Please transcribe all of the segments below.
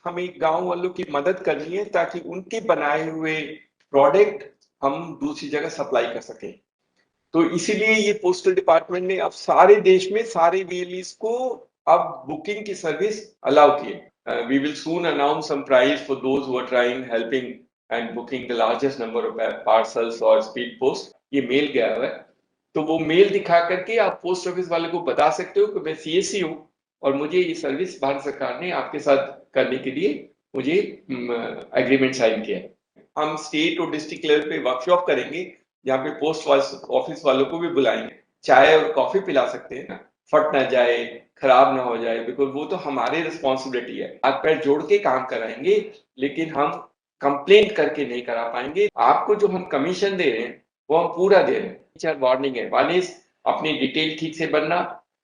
हमें गांव वालों की मदद करनी है ताकि उनके बनाए हुए प्रोडक्ट हम दूसरी जगह सप्लाई कर सकें। तो इसीलिए ये पोस्टल डिपार्टमेंट ने अब सारे देश में सारे वीएलईज को अब बुकिंग की सर्विस अलाउ की है। We will soon announce some prize for those who are trying helping and booking the largest number of parcels और स्पीड पोस्ट। ये मेल गया हुआ है, तो वो मेल दिखा करके आप पोस्ट ऑफिस वाले को बता सकते हो कि मैं सीएससी हूँ और मुझे ये सर्विस भारत सरकार ने आपके साथ करने के लिए मुझे एग्रीमेंट साइन किया है। हम स्टेट और डिस्ट्रिक्ट लेवल पे वर्कशॉप करेंगे जहाँ पे पोस्ट ऑफिस वालों को भी बुलाएंगे, चाय और कॉफी पिला सकते हैं ना, फट ना जाए, खराब ना हो जाए, बिकॉज वो तो हमारी रिस्पॉन्सिबिलिटी है। हाथ पैर जोड़ के काम कराएंगे, लेकिन हम कंप्लेंट करके नहीं करा पाएंगे। आपको जो हम कमीशन दे रहे हैं वो हम पूरा दे रहे हैं। चार वार्निंग है, वन इज अपनी डिटेल ठीक से बनना,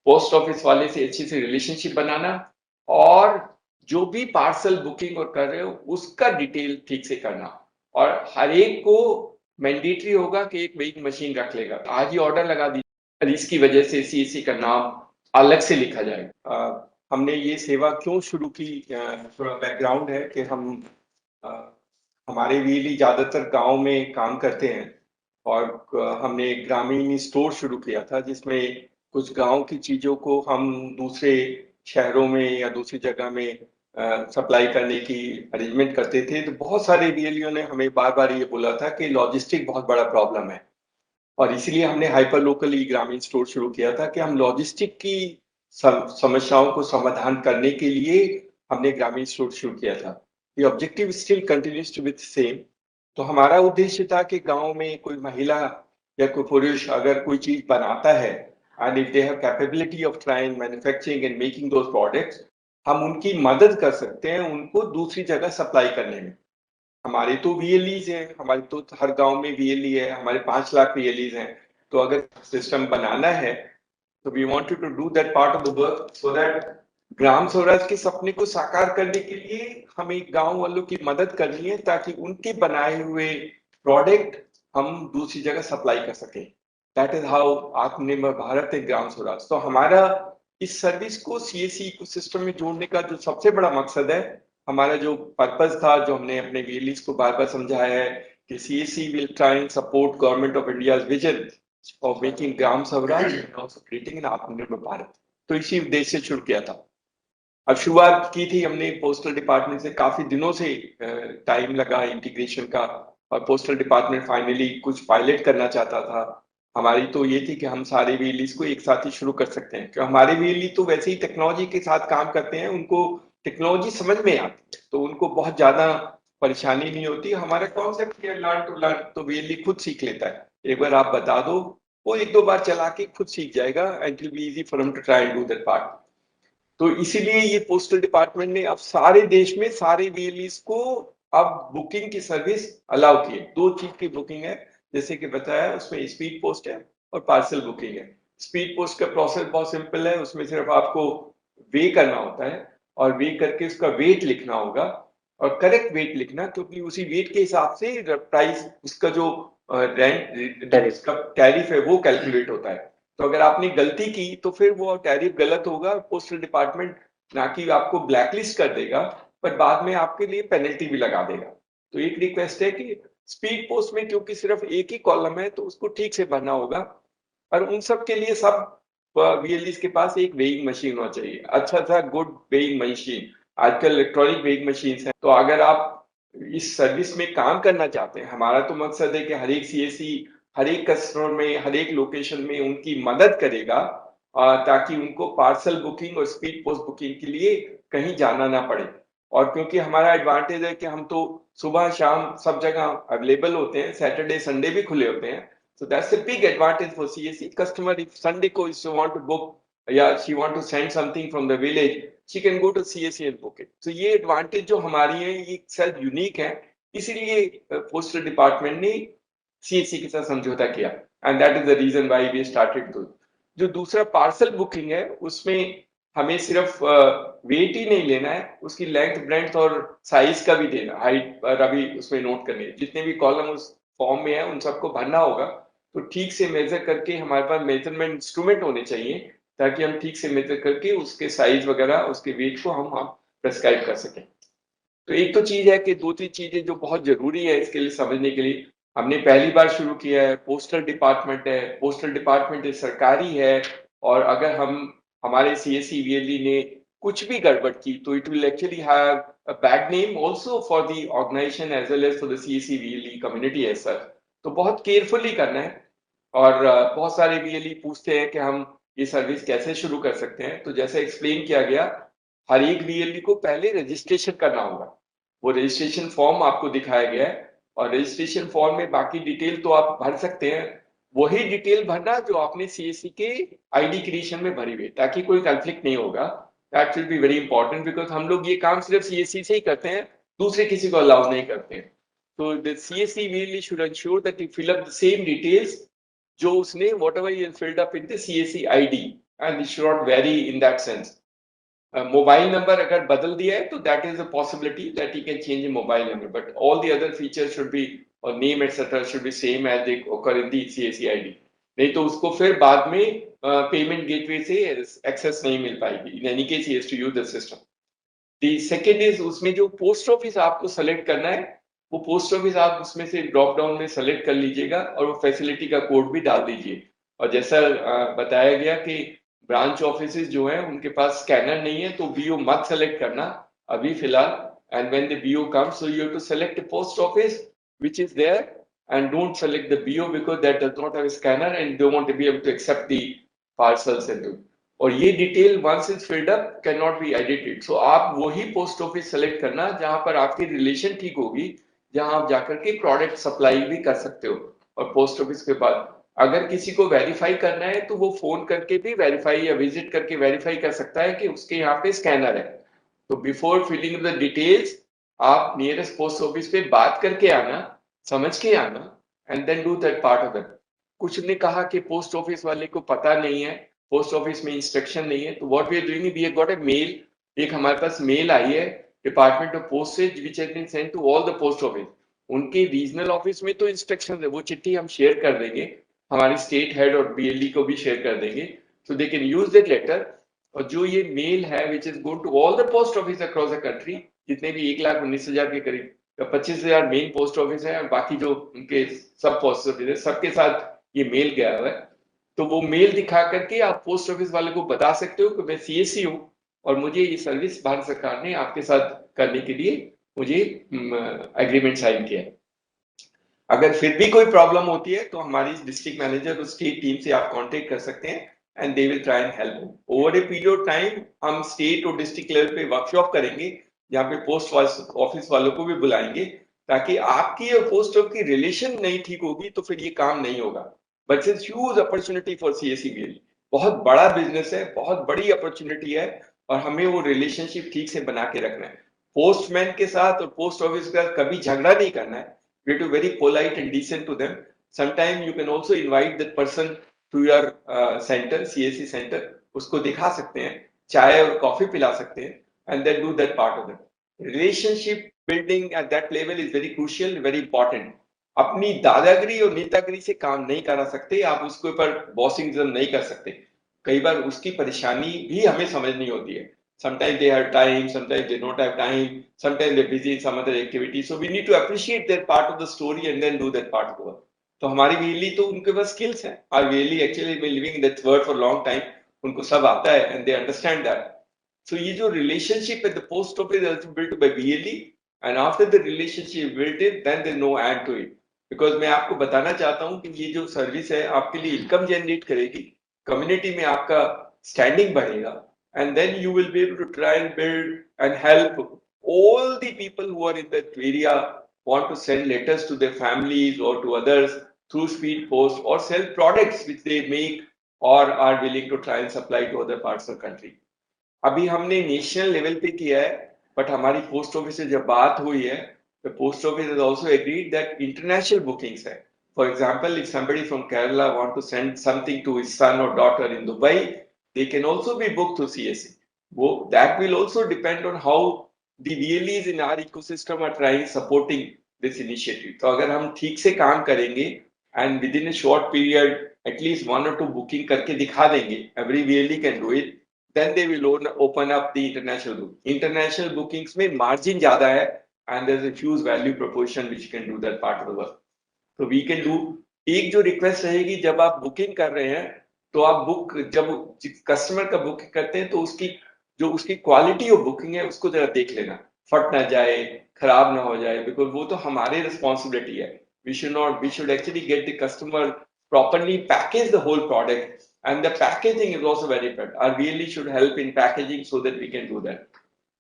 पोस्ट ऑफिस वाले से अच्छी से रिलेशनशिप बनाना, और जो भी पार्सल बुकिंग और कर रहे हो उसका डिटेल ठीक से करना, और हर एक को मैंडेटरी होगा कि एक वेइंग मशीन रख लेगा। आज ही ऑर्डर लगा दीजिए, इसकी वजह से सीएससी का नाम अलग से लिखा जाएगा। हमने ये सेवा क्यों शुरू की, थोड़ा बैकग्राउंड है कि हमारे वीएलई ज्यादातर गांव में काम करते हैं, और हमने ग्रामीण स्टोर शुरू किया था जिसमें कुछ गांव की चीजों को हम दूसरे शहरों में या दूसरी जगह में सप्लाई करने की अरेंजमेंट करते थे। तो बहुत सारे वीएलईओ ने हमें बार बार ये बोला था कि लॉजिस्टिक बहुत बड़ा प्रॉब्लम है, और इसीलिए हमने हाइपर लोकल ई ग्रामीण स्टोर शुरू किया था कि हम लॉजिस्टिक की समस्याओं को समाधान करने के लिए हमने ग्रामीण स्टोर शुरू किया था। ये objective still continues to be same. तो हमारा उद्देश्य था कि गांव में कोई महिला या कोई पुरुष अगर कोई चीज बनाता है, and if they have capability of trying manufacturing and making those products, हम उनकी मदद कर सकते हैं उनको दूसरी जगह सप्लाई करने में। हमारे तो वीएलईज हैं, हमारे तो हर गांव में वीएलई है, हमारे 5 लाख वीएलईज हैं। तो अगर सिस्टम बनाना है तो we wanted to do that part of the work so that Gram Swaraj के सपने को साकार करने के लिए हमें गांव वालों की मदद करनी है ताकि उनके बनाए हुए प्रोडक्ट हम दूसरी जगह सप्लाई कर सकें। दैट इज हाउ आत्मनिर्भर भारत है, ग्राम स्वराज। तो हमारा इस सर्विस को सीएससी इकोसिस्टम में जोड़ने का जो सबसे बड़ा मकसद है, हमारा जो पर्पस था, जो हमने अपने वीएलईज को बार बार समझाया है कि CSC will try and support government of India's vision of making Gram Swaraj and also creating an आत्मनिर्भर भारत। तो इसी उद्देश्य से शुरू किया था। अब शुरुआत की थी हमने पोस्टल डिपार्टमेंट से, काफी दिनों से टाइम लगा इंटीग्रेशन का, और पोस्टल डिपार्टमेंट फाइनली कुछ पायलट करना चाहता था। हमारी तो ये थी कि हम सारे वीएलईज को एक साथ ही शुरू कर सकते हैं, क्योंकि हमारे वीएलई तो वैसे ही टेक्नोलॉजी के साथ काम करते हैं, उनको टेक्नोलॉजी समझ में आती है, तो उनको बहुत ज्यादा परेशानी नहीं होती। हमारा कॉन्सेप्ट है लर्न टू लर्न, तो वीएलई खुद सीख लेता है। एक बार आप बता दो, वो एक दो बार चला के खुद सीख जाएगा, and it will be easy for him to try and do that part. तो इसीलिए ये पोस्टल डिपार्टमेंट ने अब सारे देश में सारे वीएलईज को अब बुकिंग की सर्विस अलाउ की है। 2 चीज की बुकिंग है, जैसे कि बताया, उसमें स्पीड पोस्ट है और पार्सल बुकिंग है। स्पीड पोस्ट का प्रोसेस बहुत सिंपल है, उसमें सिर्फ आपको वे करना होता है, और वे करके उसका वेट लिखना होगा, और करेक्ट वेट लिखना, क्योंकि उसी वेट के हिसाब से प्राइस, उसका जो रेंट उसका टैरिफ है वो कैलकुलेट होता है। तो अगर आपने गलती की तो फिर वो टैरिफ गलत होगा, पोस्टल डिपार्टमेंट ना कि आपको ब्लैकलिस्ट कर देगा, पर बाद में आपके लिए पेनल्टी भी लगा देगा। तो एक रिक्वेस्ट है कि स्पीड पोस्ट में क्योंकि सिर्फ एक ही कॉलम है तो उसको ठीक से भरना होगा, और उन सब के लिए सब वीएलईज के पास एक वेइंग मशीन होना चाहिए, अच्छा सा गुड वेइंग मशीन। आजकल इलेक्ट्रॉनिक वेइंग मशीन है, तो अगर आप इस सर्विस में काम करना चाहते हैं, हमारा तो मकसद है कि हर एक सीएससी हर एक कस्टमर में हर एक लोकेशन में उनकी मदद करेगा, ताकि उनको पार्सल बुकिंग और स्पीड पोस्ट बुकिंग के लिए कहीं जाना ना पड़े। और क्योंकि हमारा एडवांटेज है कि हम तो सुबह शाम सब जगह अवेलेबल होते हैं, सैटरडे संडे भी खुले होते हैं। So that's a big advantage for CSC customer. If Sunday ko if she want to book, या she want to send something from the village, she can go to CSC and book it. So ये advantage जो हमारी है ये self unique है, इसीलिए postal department ने CSC के साथ समझौता किया, and that is the reason why we started to. जो दूसरा पार्सल बुकिंग है, उसमें हमें सिर्फ वेट ही नहीं लेना है, उसकी लेंथ ब्रेड्थ और साइज का भी देना, हाइट अभी उसमें नोट करने, जितने भी कॉलम उस फॉर्म में है उन सबको भरना होगा। तो ठीक से मेजर करके हमारे पास मेजरमेंट इंस्ट्रूमेंट होने चाहिए, ताकि हम ठीक से मेजर करके उसके साइज वगैरह उसके वेट को हम प्रेस्क्राइब कर सकें। तो एक तो चीज है कि दो तीन चीजें जो बहुत जरूरी है इसके लिए समझने के लिए, हमने पहली बार शुरू किया है, पोस्टल डिपार्टमेंट है, पोस्टल डिपार्टमेंट सरकारी है, और अगर हम हमारे सीएससी वीएलई ने कुछ भी गड़बड़ की तो it will actually have a bad name also for the organization as well as for the CSC VLE community है सर। तो बहुत केयरफुली करना है। और बहुत सारे वीएलई पूछते हैं कि हम ये सर्विस कैसे शुरू कर सकते हैं, तो जैसे एक्सप्लेन किया गया, हर एक वीएलई को पहले रजिस्ट्रेशन करना होगा। वो रजिस्ट्रेशन फॉर्म आपको दिखाया गया है, और रजिस्ट्रेशन फॉर्म में बाकी डिटेल तो आप भर सकते हैं, वही डिटेल भरना जो आपने सीएससी के आईडी क्रिएशन में भरी हुई, ताकि कोई कंफ्लिक्ट नहीं होगा। That will be very important, because हम लोग ये काम सिर्फ सीएससी से ही करते हैं, दूसरे किसी को अलाउ नहीं करते हैं। तो the CSC really should ensure that you fill up the same details जो उसने whatever he has filled up in the CSC ID, and it should not vary in that sense. Mobile number अगर बदल दिया है तो that is a possibility that he can change mobile number, but all the other feature should be, और name etcetera should be same as they occur in the CSC ID. नहीं तो उसको फिर बाद में पेमेंट गेटवे से access नहीं मिल पाएगी। In any case he has to use the system. The second is, उसमें जो पोस्ट ऑफिस आपको सेलेक्ट करना है, वो पोस्ट ऑफिस आप उसमें से ड्रॉप डाउन में सेलेक्ट कर लीजिएगा, और वो फैसिलिटी का कोड भी डाल दीजिए। और जैसा बताया गया कि ब्रांच ऑफिसेज जो है उनके पास स्कैनर नहीं है, तो बीओ मत सेलेक्ट करना अभी फिलहाल। And when the BO comes, so you have to select the post office which is there, and don't select the BO because that does not have a scanner and they won't be able to accept the parcels and do। और ये detail once is filled up can not be edited. So आप वही post office select करना जहां पर आपकी relation ठीक होगी, जहां आप जाकर के प्रोडक्ट सप्लाई भी कर सकते हो। और पोस्ट ऑफिस के बाद अगर किसी को वेरीफाई करना है तो वो फोन करके भी वेरीफाई या विजिट करके वेरीफाई कर सकता है कि उसके यहाँ पे स्कैनर है। तो बिफोर फिलिंग द डिटेल्स आप नियरेस्ट पोस्ट ऑफिस पे बात करके आना, समझ के आना, and then do that part of that. कुछ ने कहा कि पोस्ट ऑफिस वाले को पता नहीं है, पोस्ट ऑफिस में इंस्ट्रक्शन नहीं है, तो what we are doing, we have got a mail, एक हमारे पास मेल आई है department of postage which has been sent to all the post office. उनके रीजनल ऑफिस में तो इंस्ट्रक्शन है, वो चिट्ठी हम शेयर कर देंगे, हमारी स्टेट हेड और बीएलई को भी शेयर कर देंगे, so they can use that letter. और जो ये मेल है which is going to all the post office across the country, जितने भी 1,19,000 के करीब, 25,000 मेन पोस्ट ऑफिस है, और बाकी जो उनके सब पोस्ट ऑफिस है, सबके साथ ये मेल गया हुआ है। तो वो मेल दिखा करके आप पोस्ट ऑफिस वाले को बता सकते हो कि मैं सीएससी हूँ और मुझे ये सर्विस भारत सरकार ने आपके साथ करने के लिए मुझे एग्रीमेंट साइन किया है। अगर फिर भी कोई प्रॉब्लम होती है तो हमारी डिस्ट्रिक्ट मैनेजर और स्टेट टीम से आप कांटेक्ट कर सकते हैं, and they will try and help. Over a period of time हम स्टेट और डिस्ट्रिक्ट लेवल पे वर्कशॉप करेंगे, जहाँ पे पोस्ट ऑफिस वालों को भी बुलाएंगे, ताकि आपकी और पोस्ट ऑफिस की रिलेशन नहीं ठीक होगी तो फिर ये काम नहीं होगा। But it's huge opportunity for CSCBL, बहुत बड़ा बिजनेस है, बहुत बड़ी अपॉर्चुनिटी है, और हमें वो रिलेशनशिप ठीक से बना के रखना है। पोस्टमैन के साथ और पोस्ट ऑफिस का कभी झगड़ा नहीं करना है। We have to be very polite and decent to them. Sometimes you can also invite that person to your center, CSC center. उसको दिखा सकते हैं, चाय और कॉफी पिला सकते हैं, and then do that part of them. Relationship building at that level is very crucial, very important. अपनी दादागिरी और नेतागिरी से काम नहीं करा सकते, आप उसके ऊपर बॉसिंगजम नहीं कर सकते। कई बार उसकी परेशानी भी हमें समझनी होती है। Sometimes they have time, sometimes they don't have time, sometimes they're busy in some other activity. So we need to appreciate their part of the story and then do that part of the work. तो हमारी वेली तो उनके पास skills हैं। Our belly actually been living in that world for a long time. उनको सब आता है and they understand that. So ये जो relationship at the post office is built by VLE, and after the relationship built in, then there's no end to it. Because मैं आपको बताना चाहता हूँ कि ये जो सर्विस है आपके लिए इनकम जनरेट करेगी, कम्युनिटी में आपका स्टैंडिंग बढ़ेगा, and then you will be able to try and build and help all the people who are in that area, want to send letters to their families or to others through speed post, or sell products which they make or are willing to try and supply to other parts of the country. अभी हमने national level पे किया है, but हमारी post office से जब बात हुई है, the post office has also agreed that international bookings है। For example, if somebody from Kerala want to send something to his son or daughter in Dubai, they can also be booked through CSC. That will also depend on how the VLEs in our ecosystem are trying supporting this initiative. तो अगर हम ठीक से काम करेंगे and within a short period at least 1 or 2 booking करके दिखा देंगे, every VLE can do it, then they will open up the international book. International bookings में margin ज्यादा है, and there's a huge value proposition which can do that part of the work. So we can do. एक जो request रहेगी, जब आप booking कर रहे हैं तो आप जब कस्टमर का बुक करते हैं तो उसकी क्वालिटी ऑफ बुकिंग है उसको जरा देख लेना, फट ना जाए, खराब ना हो जाए, बिकॉज वो तो हमारी रिस्पॉन्सिबिलिटी है. We should actually get the customer properly package the whole product, and the packaging is also very important. Our really should help in packaging so that we can do that.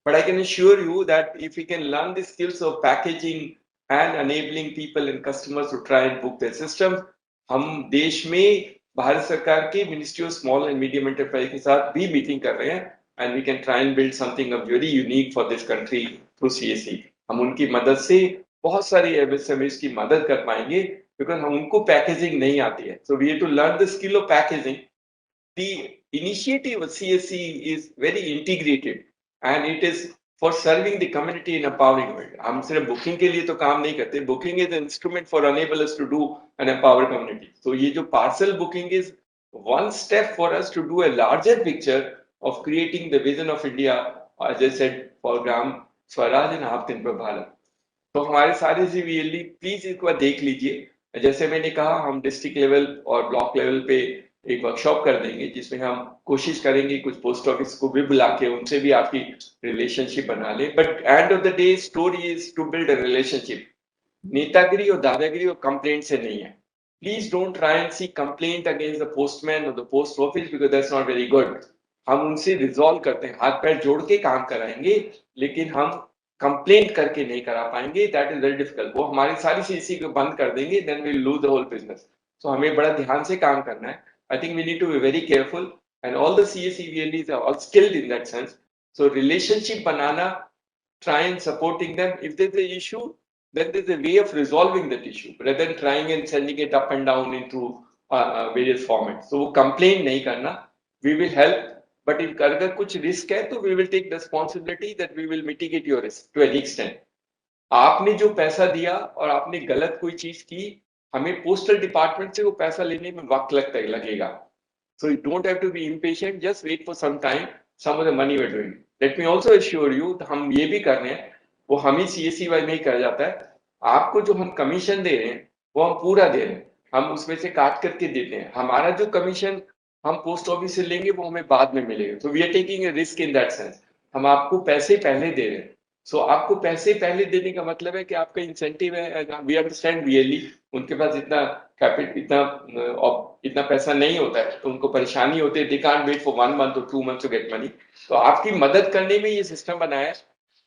But I can assure you that if we can learn the skills of packaging and enabling people and customers to try and book their systems, हम देश में भारत सरकार के ministry of small and medium enterprise के साथ भी meeting कर रहे हैं, and we can try and build something very unique for this country through CSC. हम उनकी मदद से बहुत सारी एमएसएमईज की मदद कर पाएंगे, बिकॉज हम उनको पैकेजिंग नहीं आती है. So we have to learn the skill of packaging. The initiative of CSC is very integrated and it is for serving the community in empowering it. हम सिर्फ बुकिंग के लिए तो काम नहीं करते. Booking is an instrument for enable us to do and empower community. So ये जो parcel booking is one step for us to do a larger picture of creating the vision of India, as I said, for Gram Swaraj and Aatmanirbhar Bharat. तो हमारे सारे सीवीएलई please एक बार देख लीजिए. जैसे मैंने कहा, हम डिस्ट्रिक्ट लेवल और ब्लॉक लेवल पे एक वर्कशॉप कर देंगे जिसमें हम कोशिश करेंगे कुछ पोस्ट ऑफिस को भी बुला के उनसे भी आपकी रिलेशनशिप बना ले. But end of the day story is to build a relationship. नेतागिरी और दादागिरी और कंप्लेंट से नहीं है. Please don't try and see complaint against the postman और the post office, because that's not very good. हम उनसे रिजॉल्व करते हैं, हाथ पैर जोड़ के काम कराएंगे, लेकिन हम कंप्लेंट करके नहीं करा पाएंगे. That is very difficult. वो हमारी सारी सीसी को बंद कर देंगे, then we lose the whole business. So हमें बड़ा ध्यान से काम करना है. I think we need to be very careful, and all the CSE VLEs are all skilled in that sense. So relationship banana, try and supporting them. If there's an issue, then there's a way of resolving that issue, rather than trying and sending it up and down into various formats. So complain nahi karna. We will help, but if अगर कुछ risk है तो we will take responsibility that we will mitigate your risk to an extent. आपने जो पैसा दिया और आपने गलत कोई चीज की, हमें पोस्टल डिपार्टमेंट से वो पैसा लेने में वक्त लगेगा. So you don't have to be impatient, just wait for some time. Some of the money we are doing. Let me also assure you, हम ये भी कर रहे हैं, वो हम ही सीएससी वाई में ही कर जाता है. आपको जो हम कमीशन दे रहे हैं वो हम पूरा दे रहे हैं, हम उसमें से काट करके देते हैं. हमारा जो कमीशन हम पोस्ट ऑफिस से लेंगे वो हमें बाद में मिलेगा. So we are taking a risk in that sense. हम आपको पैसे पहले दे रहे हैं. सो आपको पैसे पहले देने का मतलब है कि आपका इंसेंटिव है. वी अंडरस्टैंड रियली उनके पास इतना पैसा नहीं होता है, तो उनको परेशानी होती है. They can't wait for 1 month और 2 months टू गेट मनी. तो आपकी मदद करने में ये सिस्टम बनाया है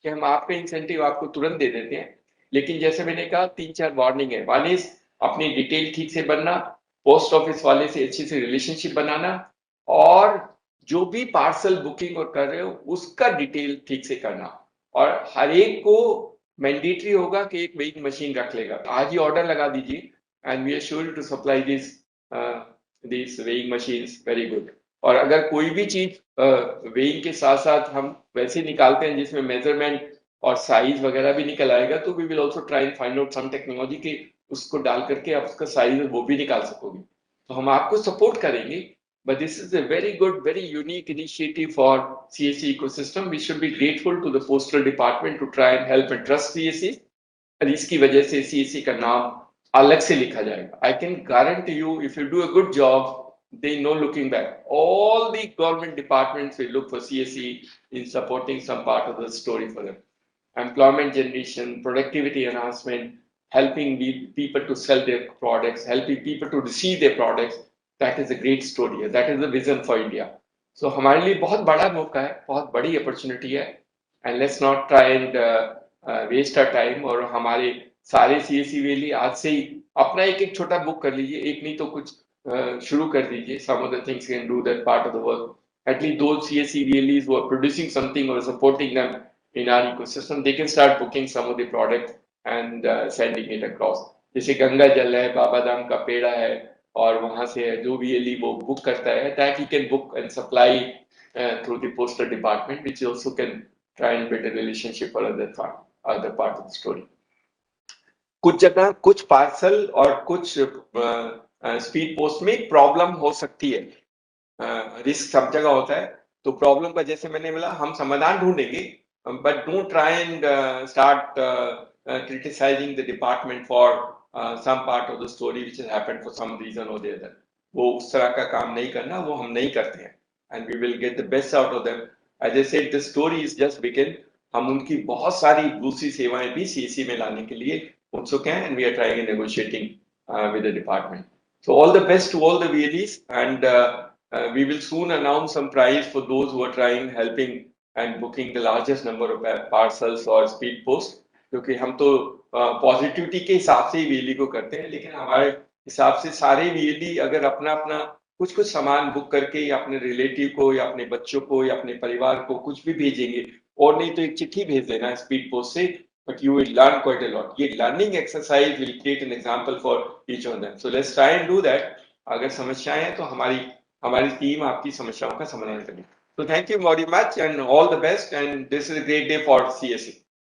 कि हम आपका इंसेंटिव आपको तुरंत दे देते हैं. लेकिन जैसे मैंने कहा, 3-4 वार्निंग है. वन इज अपनी डिटेल ठीक से बनना, पोस्ट ऑफिस वाले से अच्छी से रिलेशनशिप बनाना, और जो भी पार्सल बुकिंग और कर रहे हो उसका डिटेल ठीक से करना. और हर एक को मैंडेटरी होगा कि एक वेइंग मशीन रख लेगा. आज ही ऑर्डर लगा दीजिए, and we are sure to supply this weighing machines very good. और अगर कोई भी चीज वेइंग के साथ साथ हम वैसे निकालते हैं जिसमें मेजरमेंट और साइज वगैरह भी निकल आएगा, तो we will also try and find out some technology के उसको डाल करके आप उसका साइज वो भी निकाल सकोगे. तो हम आपको सपोर्ट करेंगे. But this is a very good, very unique initiative for CSE ecosystem. We should be grateful to the postal department to try and help and trust CSE. और इसकी वजह से CSE का नाम अलग से लिखा जाएगा. I can guarantee you, if you do a good job, they no looking back. All the government departments will look for CSE in supporting some part of the story for them. Employment generation, productivity enhancement, helping people to sell their products, helping people to receive their products. That is a great story. That is the vision for India. So हमारे लिए बहुत बड़ा मौका है, बहुत बड़ी opportunity है. And let's not try and waste our time. और हमारे सारे CSE वैली आज से ही अपना एक छोटा बुक कर लीजिए. एक नहीं तो कुछ शुरू कर दीजिए. Some of the things can do that part of the work. At least those CSE VLEs who are producing something or supporting them in our ecosystem, they can start booking some of the product and sending it across. जैसे गंगा जल है, बाबा धाम का पेड़ा है, और वहां से जो VLE वो बुक करता है, that he can book and supply through the postal department, which also can try and build a relationship for other part of the story. कुछ जगह कुछ पार्सल और कुछ स्पीड पोस्ट में प्रॉब्लम हो सकती है. रिस्क सब जगह होता है. तो प्रॉब्लम का जैसे मैंने बोला, हम समाधान ढूंढेंगे. but don't try and start criticizing the department for some part of the story which has happened for some reason or the other. वो उस तरह का काम नहीं करना, वो हम नहीं करते हैं, and we will get the best out of them. As I said, the story is just begin. हम उनकी बहुत सारी दूसरी सेवाएं भी CSE में लाने के लिए उत्सुक हैं, and we are trying and negotiating with the department. So all the best to all the VLEs, and we will soon announce some prize for those who are trying, helping and booking the largest number of parcels or speed post. क्योंकि हम तो positivity के हिसाब से ही VLE को करते हैं, लेकिन हमारे हिसाब से सारे VLE अगर अपना अपना कुछ कुछ सामान बुक करके या अपने रिलेटिव को या अपने बच्चों को या अपने परिवार को कुछ भी भेजेंगे, और नहीं तो एक चिट्ठी भेज देना स्पीड पोस्ट से, but you will learn quite a lot. ये learning exercise will create an example for each of them. So let's try and do that. अगर समस्याएं हैं तो हमारी टीम आपकी समस्याओं का समाधान करेगी. So thank you very much and all the best, and this is a great day for CSE.